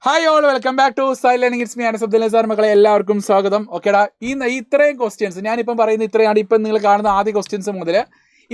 Hi all, welcome back to style learning. It's me Anas sir. മക്കളെ എല്ലാവർക്കും സ്വാഗതം. ഓക്കേടാ, ഇത്രയും ക്വസ്റ്റ്യൻസ് ഞാനിപ്പം പറയുന്ന ഇത്രയാണ്. ഇപ്പം നിങ്ങൾ കാണുന്ന ആദ്യ ക്വസ്റ്റ്യൻസ് മുതൽ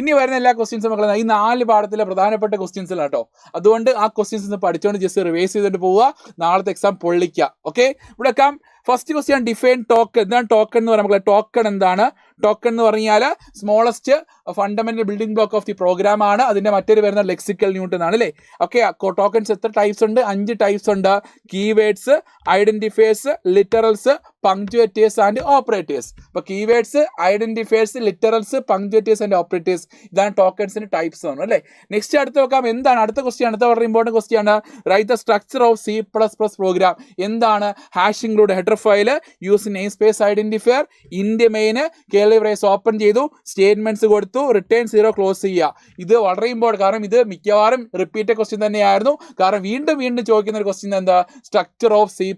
ഇനി വരുന്ന എല്ലാ ക്വസ്റ്റ്യൻസും മക്കളെ ഈ 4 പാഠത്തിലെ പ്രധാനപ്പെട്ട ക്വസ്റ്റ്യൻസിലാണ് കേട്ടോ. അതുകൊണ്ട് ആ ക്വസ്റ്റ്യൻസ് പഠിച്ചുകൊണ്ട് ജസ്റ്റ് റിവൈസ് ചെയ്തിട്ട് പോവുക, നാളത്തെ എക്സാം പൊള്ളിക്കുക. ഓക്കെ, ഇവിടെ വെക്കാം. First question, define token. എന്താണ് ടോക്കൺ എന്ന് പറയുമ്പോൾ? ടോക്കൺ എന്താണ്? ടോക്കൺ എന്ന് പറഞ്ഞാൽ smallest fundamental building block of the program ആണ്. അതിന്റെ മറ്റൊരു വരുന്ന ലെക്സിക്കൽ യൂണിറ്റ് എന്നാണ് അല്ലേ. ഓക്കെ, ടോക്കൺസ് എത്ര ടൈപ്സ് ഉണ്ട്? 5 ടൈപ്സ് ഉണ്ട്. Keywords, identifiers, literals, punctuators and operators. അപ്പോൾ keywords, identifiers, literals, punctuators and operators, ഇതാണ് ടോക്കൺസിന്റെ ടൈപ്സ് ആണ് അല്ലേ. നെക്സ്റ്റ് അടുത്ത് നോക്കാം. എന്താണ് അടുത്ത ക്വസ്റ്റ്യൻ? അടുത്ത വളരെ ഇമ്പോർട്ടൻറ്റ് ക്വസ്റ്റ്യൻ ആണ്. Write the structure of C++ program. എന്താണ്? ഹാഷിംഗിലൂടെ header file, use namespace identifier, int main, curly brace open ചെയ്തു, സ്റ്റേറ്റ്മെന്റ്സ് കൊടുത്തു, റിട്ടേൺ 0 ക്ലോസ് ചെയ്യുക. ഇത് വളരെ ഇമ്പോർട്ടൻറ്റ്. കാരണം ഇത് മിക്കവാറും റിപ്പീറ്റഡ് ക്വസ്റ്റ്യൻ തന്നെയായിരുന്നു. കാരണം വീണ്ടും ചോദിക്കുന്ന ഒരു ക്വസ്റ്റ്യൻ എന്താ? Structure of C++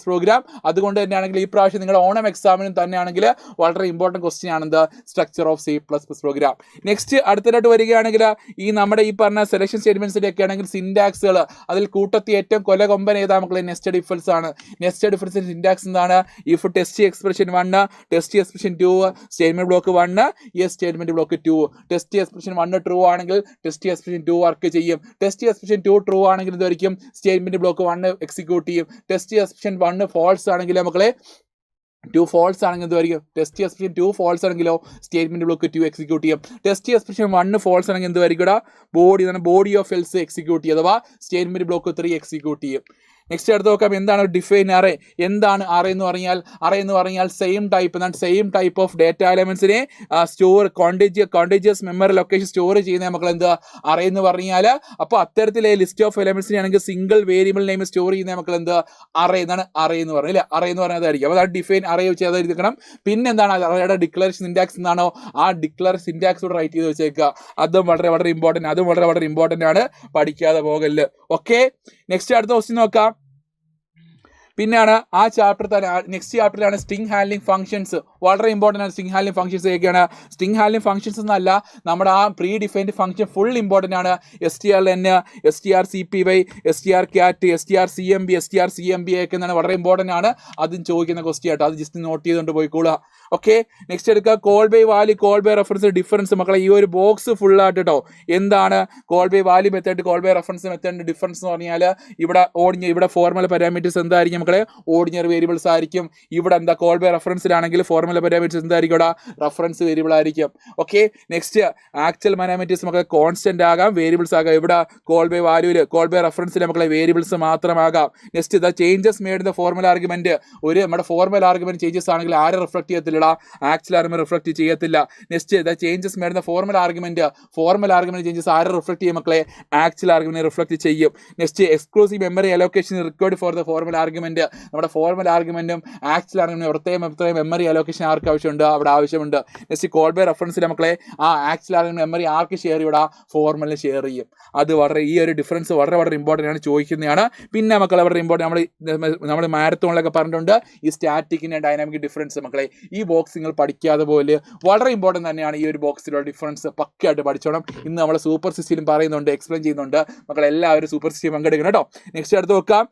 program. അതുകൊണ്ട് തന്നെയാണെങ്കിൽ ഈ പ്രാവശ്യം നിങ്ങളുടെ ഓണം എക്സാമിനും തന്നെയാണെങ്കിൽ വളരെ ഇമ്പോർട്ടൻറ്റ് ക്വസ്റ്റ്യൻ ആണ് എന്താ? Structure of C++ program. Next അടുത്തതായിട്ട് വരികയാണെങ്കിൽ ഈ നമ്മുടെ ഈ പറഞ്ഞ സെലക്ഷൻ സ്റ്റേറ്റ്മെന്റ്സിന്റെ ഒക്കെ ആണെങ്കിൽ സിൻടാക്സുകൾ, അതിൽ കൂട്ടത്തി ഏറ്റവും കൊലകൊമ്പൻ ഏതാ മക്കളെ? നെസ്റ്റഡ് ഡിഫറൻസ് ആണ്. നെസ്റ്റഡ് ഡിഫറൻസിന്റെ സിൻടാക്സ് എന്താണ്? If test expression 1, test expression 2, statement block 1, statement block 2. Test expression 1 true ആണെങ്കിൽ ടെസ്റ്റ് എക്സ്പ്രഷൻ 2 വർക്ക് ചെയ്യും. ടെസ്റ്റ് എക്സ്പ്രഷൻ 2 ട്രൂ ആണെങ്കിൽ ഇതായിരിക്കും സ്റ്റേറ്റ്മെന്റ് ബ്ലോക്ക് 1 എക്സിക്യൂട്ട് ചെയ്യും. ടെസ്റ്റ് എക്സ്പ്രഷൻ 1 ഫാൾസ് ആണെങ്കിൽ മക്കളെ 2 ഫോൾസ് ആണെങ്കിൽ എന്തായിരിക്കും? ടെസ്റ്റ് എക്സ്പ്രഷൻ 2 ഫോൾസ് ആണെങ്കിലോ സ്റ്റേറ്റ്മെന്റ് ബ്ലോക്ക് 2 എക്സിക്യൂട്ട് ചെയ്യും. ടെസ്റ്റ് എക്സ്പ്രഷൻ 1 ഫോൾസ് ആണെങ്കിൽ എന്തായിരിക്കും? ബോഡി ഓഫ് എൽസ് എക്സിക്യൂട്ട് ചെയ്യും, അഥവാ സ്റ്റേറ്റ്മെന്റ് ബ്ലോക്ക് 3 എക്സിക്യൂട്ട് ചെയ്യും. നെക്സ്റ്റ് അടുത്ത് നോക്കാം. എന്താണ് ഡിഫൈൻ അറേ? എന്താണ് അറേ എന്ന് പറഞ്ഞാൽ? അറേ എന്ന് പറഞ്ഞാൽ സെയിം ടൈപ്പ് ഓഫ് ഡേറ്റ എലമെന്റ്സിനെ store contiguous memory location store ചെയ്യുന്ന മക്കൾ എന്താ? അറേ എന്ന് പറഞ്ഞാൽ. അപ്പോൾ അത്തരത്തിലെ ലിസ്റ്റ് ഓഫ് എലമെന്റ്സിനെ ആണെങ്കിൽ സിംഗിൾ വേരിയബിൾ നെയിം സ്റ്റോർ ചെയ്യുന്ന മക്കൾ എന്താ? അറേ. എന്നാണ് അറേ എന്ന് പറഞ്ഞാൽ. അറേ എന്ന് പറഞ്ഞതായിരിക്കും. അപ്പോൾ അത് ഡിഫൈൻ അറേ വെച്ച് അതായിരിക്കണം. പിന്നെ എന്താണ് അറേയുടെ ഡിക്ലറേഷൻ സിൻടാക്സ് എന്താണോ ആ ഡിക്ലറേഷൻ സിൻടാക്സ് കൂടെ റൈറ്റ് ചെയ്ത് വെച്ചേക്കുക. അതും വളരെ ഇമ്പോർട്ടൻ്റ് ആണ്. പഠിക്കാതെ പോകല്ല്. ഓക്കെ, നെക്സ്റ്റ് അടുത്ത ക്വസ്റ്റ്യൻ നോക്കാം. പിന്നെയാണ് ആ ചാപ്റ്റർ തന്നെ. നെക്സ്റ്റ് ചാപ്റ്ററിലാണ് സ്ട്രിംഗ് ഹാൻഡ്ലിംഗ് ഫംഗ്ഷൻസ്. വളരെ ഇമ്പോർട്ടൻ്റ് ആണ് സ്ട്രിംഗ് ഹാൻഡ്ലിംഗ് ഫംഗ്ഷൻസ്. ഏതൊക്കെയാണ് സ്ട്രിംഗ് ഹാൻഡ്ലിംഗ് ഫംഗ്ഷൻസ്? എന്നല്ല, നമ്മുടെ ആ predefined function full important ആണ്. strlen, strcpy, strcat, strcmb, strcmb ഒക്കെ എന്നാണ് വളരെ ഇമ്പോർട്ടൻ്റ് ആണ്. അതും ചോദിക്കുന്ന ക്വസ്റ്റ്യൻ ആട്ടോ. അത് ജസ്റ്റ് നോട്ട് ചെയ്തുകൊണ്ട് പോയിക്കോളുക. ഓക്കെ, നെക്സ്റ്റ് എടുക്കുക. Call by value, call by reference difference. മക്കളെ ഈ ഒരു ബോക്സ് ഫുൾ ആയിട്ട് കേട്ടോ. എന്താണ് call by value method, call by reference മെത്തേഡിന്റെ ഡിഫറൻസ് എന്ന് പറഞ്ഞാൽ ഇവിടെ ഫോർമുല പാരാമീറ്റേഴ്സ് എന്തായിരിക്കും മക്കളെ? ഓർഡിനറി വേരിയബിൾസ് ആയിരിക്കും. ഇവിടെ എന്താ? കോൾ ബൈ റെഫറൻസിലാണെങ്കിൽ ഫോർമുല പാരാമീറ്റേഴ്സ് എന്തായിരിക്കും? ഇവിടെ റെഫറൻസ് വേരിയബിൾ ആയിരിക്കും. ഓക്കെ, നെക്സ്റ്റ് ആക്ച്വൽ പാരാമീറ്റേഴ്സ് മക്കളെ കോൺസ്റ്റന്റ് ആകാം, വേരിയബിൾസ് ആകാം. ഇവിടെ കോൾ ബൈ വാല്യൂല്, കോൾ ബൈ റെഫറൻസിൽ മക്കളെ വേരിയബിൾസ് മാത്രമാകാം. Next the changes made the formula argument. ഒരു നമ്മുടെ ഫോർമുല ആർഗ്യുമെന്റ് ചേഞ്ചസ് ആണെങ്കിൽ ആരെ റിഫ്ലക്ട് ചെയ്യത്തില്ല? ആക്ച്വൽ ആർഗ്യുമെന്റ് റിഫ്ലക്ട് ചെയ്യത്തില്ല. Next the changes made the formula argument changes ആരെ റിഫ്ലക്ട് ചെയ്യും മക്കളെ? ആക്ച്വൽ ആർഗ്യുമെന്റ് റിഫ്ലക്ട് ചെയ്യും. Next exclusive memory allocation required for the formula argument. നമ്മുടെ ഫോർമുല ആർഗ്യുമെന്റും ആക്ച്വൽ ആർഗ്യുമെന്റും പ്രത്യേകം മെമ്മറി അലോക്കേഷൻ ആർക്ക് ആവശ്യമുണ്ട്? അവിടെ ആവശ്യമുണ്ട്. നെക്സ്റ്റ് കോൾ ബൈ റെഫറൻസിൽ മക്കളെ ആ ആക്ച്വൽ ആർഗ്യുമെന്റ് മെമ്മറി ആർക്ക് ഷെയർ ചെയ്യൂടാ? ഫോർമുല ഷെയർ ചെയ്യും. അത് ഈ ഒരു ഡിഫറൻസ് വളരെ ഇമ്പോർട്ടൻ്റ് ആണ്, ചോദിക്കുന്നതാണ്. പിന്നെ മക്കളെ വളരെ ഇമ്പോർട്ടൻ്റ്, നമ്മൾ മാരത്തോണിലൊക്കെ പറഞ്ഞിട്ടുണ്ട് ഈ സ്റ്റാറ്റിക്കിൻ്റെ ഡൈനാമിക് ഡിഫറൻസ്. മക്കളെ ഈ ബോക്സ് നിങ്ങൾ പഠിക്കാതെ പോലെ വളരെ ഇമ്പോർട്ടൻ്റ് തന്നെയാണ്. ഈ ഒരു ബോക്സിലുള്ള ഡിഫറൻസ് പക്കയായിട്ട് പഠിച്ചോണം. ഇന്ന് നമ്മൾ സൂപ്പർ സിസ്റ്റം പറയുന്നുണ്ട്, എക്സ്പ്ലെയിൻ ചെയ്യുന്നുണ്ട്. മക്കളെ എല്ലാവരും സൂപ്പർ സിസ്റ്റം പങ്കെടുക്കണം കേട്ടോ. നെക്സ്റ്റ് അടുത്ത് നോക്കാം.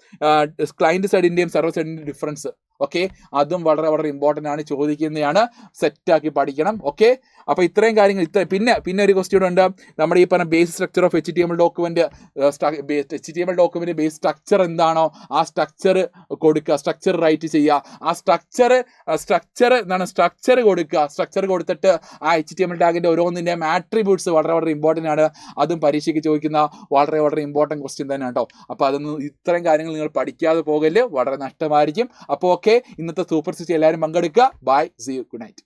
ക്ലയന്റ് സൈഡിൻ്റെയും സർവർ സൈഡിൻ്റെയും ഡിഫറൻസ്. ഓക്കെ, അതും വളരെ ഇമ്പോർട്ടൻ്റ് ആണ്, ചോദിക്കുന്നതാണ്. സെറ്റാക്കി പഠിക്കണം. ഓക്കെ, അപ്പോൾ ഇത്രയും കാര്യങ്ങൾ. പിന്നെ ഒരു ക്വസ്റ്റ്യൻ ഉണ്ട്. നമ്മുടെ ഈ പറഞ്ഞ base structure of HTML document. HTML document base structure എന്താണോ ആ സ്ട്രക്ചർ കൊടുക്കുക, സ്ട്രക്ചർ റൈറ്റ് ചെയ്യുക. ആ സ്ട്രക്ചർ കൊടുക്കുക. സ്ട്രക്ചർ കൊടുത്തിട്ട് ആ HTML ടാഗിന്റെ ഓരോന്നിൻ്റെയും ആട്രിബ്യൂട്ട്സ് വളരെ ഇമ്പോർട്ടൻ്റ് ആണ്. അതും പരീക്ഷയ്ക്ക് ചോദിക്കുന്ന വളരെ ഇമ്പോർട്ടൻ്റ് ക്വസ്റ്റ്യൻ തന്നെ കേട്ടോ. അപ്പോൾ ഇത്രയും കാര്യങ്ങൾ നിങ്ങൾ പഠിക്കാതെ പോകല്, വളരെ നഷ്ടമായിരിക്കും. അപ്പോൾ ഓക്കെ, ഇന്നത്തെ സൂപ്പർ സിറ്റി എല്ലാവരും പങ്കെടുക്കുക. Bye, see you, good night.